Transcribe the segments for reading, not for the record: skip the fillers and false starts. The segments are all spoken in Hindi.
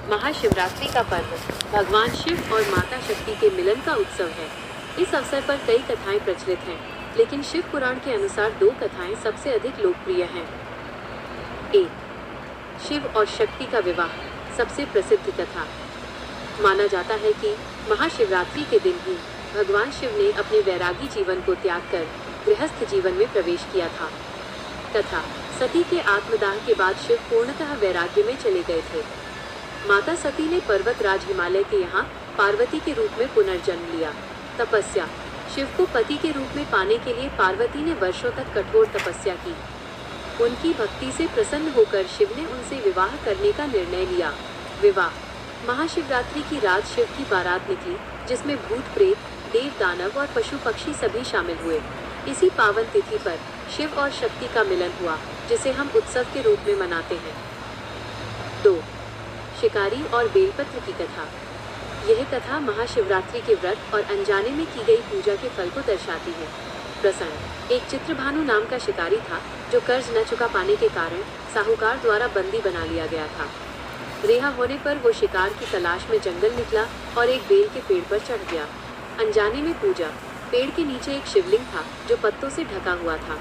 महाशिवरात्रि का पर्व भगवान शिव और माता शक्ति के मिलन का उत्सव है। इस अवसर पर कई कथाएं प्रचलित हैं, लेकिन शिव पुराण के अनुसार दो कथाएं सबसे अधिक लोकप्रिय हैं। एक, शिव और शक्ति का विवाह। सबसे प्रसिद्ध कथा। माना जाता है कि महाशिवरात्रि के दिन ही भगवान शिव ने अपने वैरागी जीवन को त्याग कर गृहस्थ जीवन में प्रवेश किया था। कथा, सती के आत्मदाह के बाद शिव पूर्णतः वैराग्य में चले गए थे। माता सती ने पर्वतराज हिमालय के यहाँ पार्वती के रूप में पुनर्जन्म लिया। तपस्या, शिव को पति के रूप में पाने के लिए पार्वती ने वर्षों तक कठोर तपस्या की। उनकी भक्ति से प्रसन्न होकर शिव ने उनसे विवाह करने का निर्णय लिया। विवाह, महाशिवरात्रि की रात शिव की बारात निकली, जिसमें भूत प्रेत, देव दानव और पशु पक्षी सभी शामिल हुए। इसी पावन तिथि पर शिव और शक्ति का मिलन हुआ, जिसे हम उत्सव के रूप में मनाते हैं। 2. शिकारी और बेलपत्र की कथा। यह कथा महाशिवरात्रि के व्रत और अनजाने में की गई पूजा के फल को दर्शाती है। प्रसंग, एक चित्रभानु नाम का शिकारी था, जो कर्ज न चुका पाने के कारण साहूकार द्वारा बंदी बना लिया गया था। रिहा होने पर वो शिकार की तलाश में जंगल निकला और एक बेल के पेड़ पर चढ़ गया। अनजाने में पूजा। पेड़ के नीचे एक शिवलिंग था, जो पत्तों से ढका हुआ था।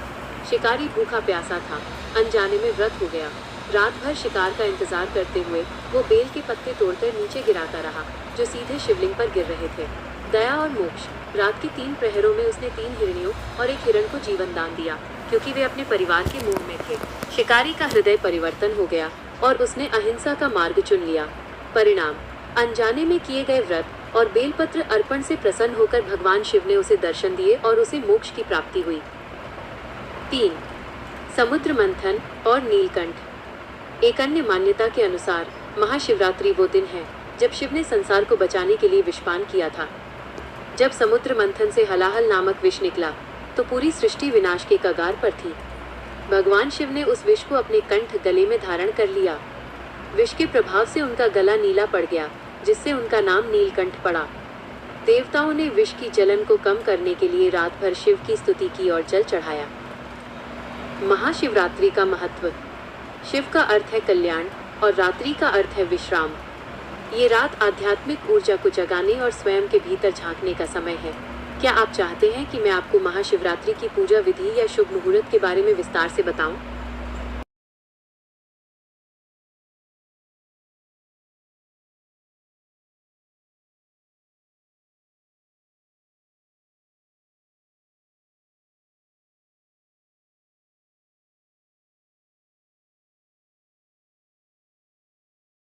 शिकारी भूखा प्यासा था, अनजाने में व्रत हो गया। रात भर शिकार का इंतजार करते हुए वो बेल के पत्ते तोड़कर नीचे गिराता रहा, जो सीधे शिवलिंग पर गिर रहे थे। दया और मोक्ष। रात के 3 प्रहरों में उसने 3 हिरणियों और एक हिरण को जीवन दान दिया, क्योंकि वे अपने परिवार के मोह में थे। शिकारी का हृदय परिवर्तन हो गया और उसने अहिंसा का मार्ग चुन लिया। परिणाम, अनजाने में किए गए व्रत और बेलपत्र अर्पण से प्रसन्न होकर भगवान शिव ने उसे दर्शन दिए और उसे मोक्ष की प्राप्ति हुई। 3. समुद्र मंथन और नीलकंठ। एक अन्य मान्यता के अनुसार महाशिवरात्रि वो दिन है जब शिव ने संसार को बचाने के लिए विषपान किया था। जब समुद्र मंथन से हलाहल नामक विष निकला तो पूरी सृष्टि विनाश के कगार पर थी। भगवान शिव ने उस विष को अपने कंठ गले में धारण कर लिया। विष के प्रभाव से उनका गला नीला पड़ गया, जिससे उनका नाम नीलकंठ पड़ा। देवताओं ने विष की जलन को कम करने के लिए रात भर शिव की स्तुति की और जल चढ़ाया। महाशिवरात्रि का महत्व। शिव का अर्थ है कल्याण और रात्रि का अर्थ है विश्राम। ये रात आध्यात्मिक ऊर्जा को जगाने और स्वयं के भीतर झांकने का समय है। क्या आप चाहते हैं कि मैं आपको महाशिवरात्रि की पूजा विधि या शुभ मुहूर्त के बारे में विस्तार से बताऊं?